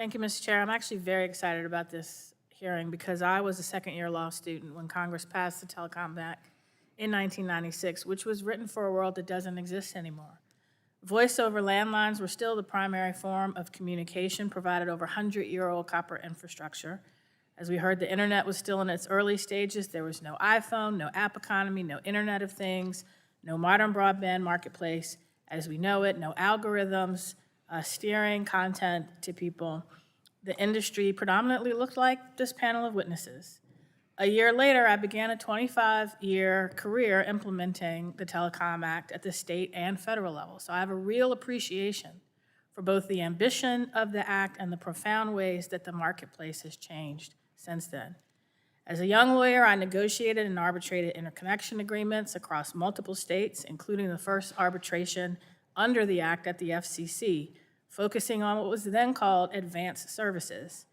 Thank you, Mr. Chair. I'm actually very excited about this hearing because I was a second-year law student when Congress passed the Telecom Act in 1996, which was written for a world that doesn't exist anymore. Voice over landlines were still the primary form of communication provided over 100-year-old copper infrastructure. As we heard, the internet was still in its early stages. There was no iPhone, no app economy, no Internet of Things, no modern broadband marketplace as we know it, no algorithms steering content to people. The industry predominantly looked like this panel of witnesses. A year later, I began a 25-year career implementing the Telecom Act at the state and federal level. So I have a real appreciation for both the ambition of the act and the profound ways that the marketplace has changed since then. As a young lawyer, I negotiated and arbitrated interconnection agreements across multiple states, including the first arbitration under the act at the FCC, focusing on what was then called advanced services.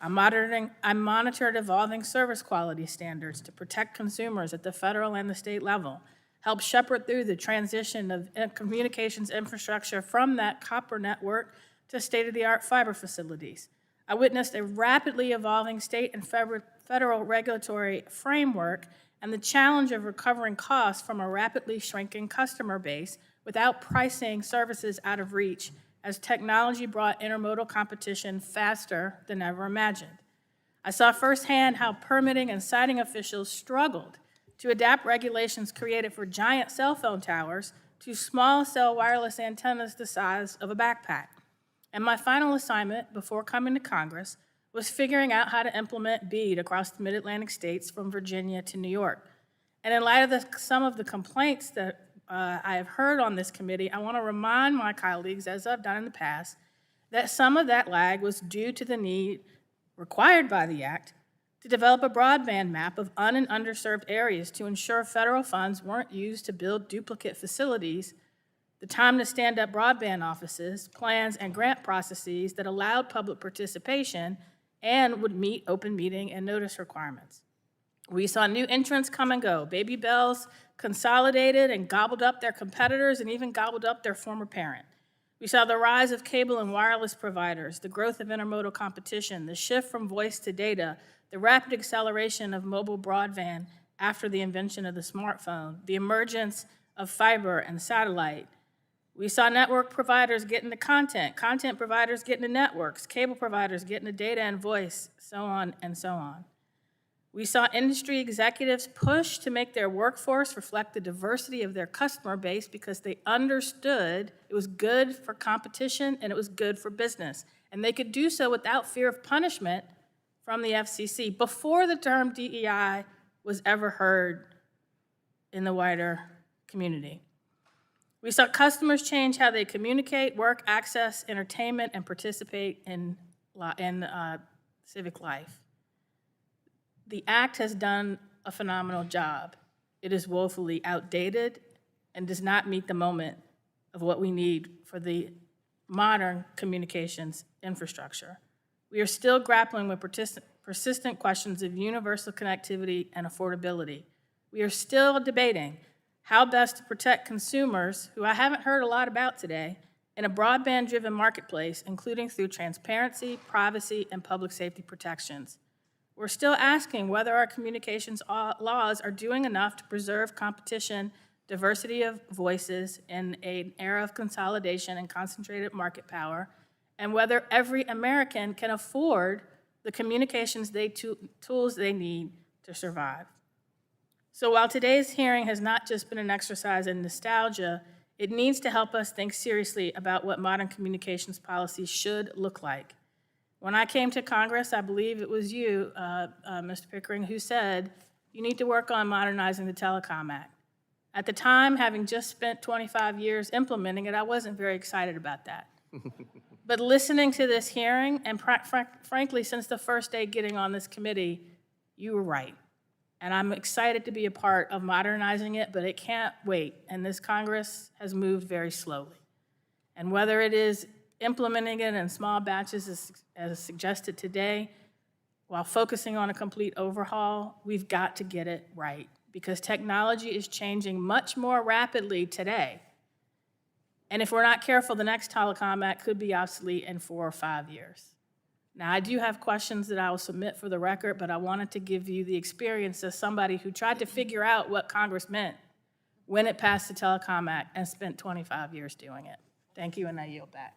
I monitored evolving service quality standards to protect consumers at the federal and the state level, helped shepherd through the transition of communications infrastructure from that copper network to state-of-the-art fiber facilities. I witnessed a rapidly evolving state and federal regulatory framework and the challenge of recovering costs from a rapidly shrinking customer base without pricing services out of reach as technology brought intermodal competition faster than ever imagined. I saw firsthand how permitting and siting officials struggled to adapt regulations created for giant cell phone towers to small cell wireless antennas the size of a backpack. And my final assignment before coming to Congress was figuring out how to implement BEAD across the mid-Atlantic states from Virginia to New York. And in light of some of the complaints that I have heard on this committee, I want to remind my colleagues, as I've done in the past, that some of that lag was due to the need required by the Act to develop a broadband map of un- and underserved areas to ensure federal funds weren't used to build duplicate facilities, the time to stand up broadband offices, plans, and grant processes that allowed public participation and would meet open meeting and notice requirements. We saw new entrants come and go. Baby Bells consolidated and gobbled up their competitors and even gobbled up their former parent. We saw the rise of cable and wireless providers, the growth of intermodal competition, the shift from voice to data, the rapid acceleration of mobile broadband after the invention of the smartphone, the emergence of fiber and satellite. We saw network providers get into content providers get into networks, cable providers get into data and voice, so on and so on. We saw industry executives push to make their workforce reflect the diversity of their customer base because they understood it was good for competition and it was good for business. And they could do so without fear of punishment from the FCC before the term DEI was ever heard in the wider community. We saw customers change how they communicate, work, access, entertainment, and participate in civic life. The Act has done a phenomenal job. It is woefully outdated and does not meet the moment of what we need for the modern communications infrastructure. We are still grappling with persistent questions of universal connectivity and affordability. We are still debating how best to protect consumers, who I haven't heard a lot about today, in a broadband-driven marketplace, including through transparency, privacy, and public safety protections. We're still asking whether our communications laws are doing enough to preserve competition, diversity of voices in an era of consolidation and concentrated market power, and whether every American can afford the communications tools they need to survive. So while today's hearing has not just been an exercise in nostalgia, it needs to help us think seriously about what modern communications policy should look like. When I came to Congress, I believe it was you, Mr. Pickering, who said, you need to work on modernizing the Telecom Act. At the time, having just spent 25 years implementing it, I wasn't very excited about that. But listening to this hearing, and frankly, since the first day getting on this committee, you were right. And I'm excited to be a part of modernizing it, but it can't wait. And this Congress has moved very slowly. And whether it is implementing it in small batches as suggested today, while focusing on a complete overhaul, we've got to get it right because technology is changing much more rapidly today. And if we're not careful, the next Telecom Act could be obsolete in 4 or 5 years. Now, I do have questions that I will submit for the record, but I wanted to give you the experience as somebody who tried to figure out what Congress meant when it passed the Telecom Act and spent 25 years doing it. Thank you, and I yield back.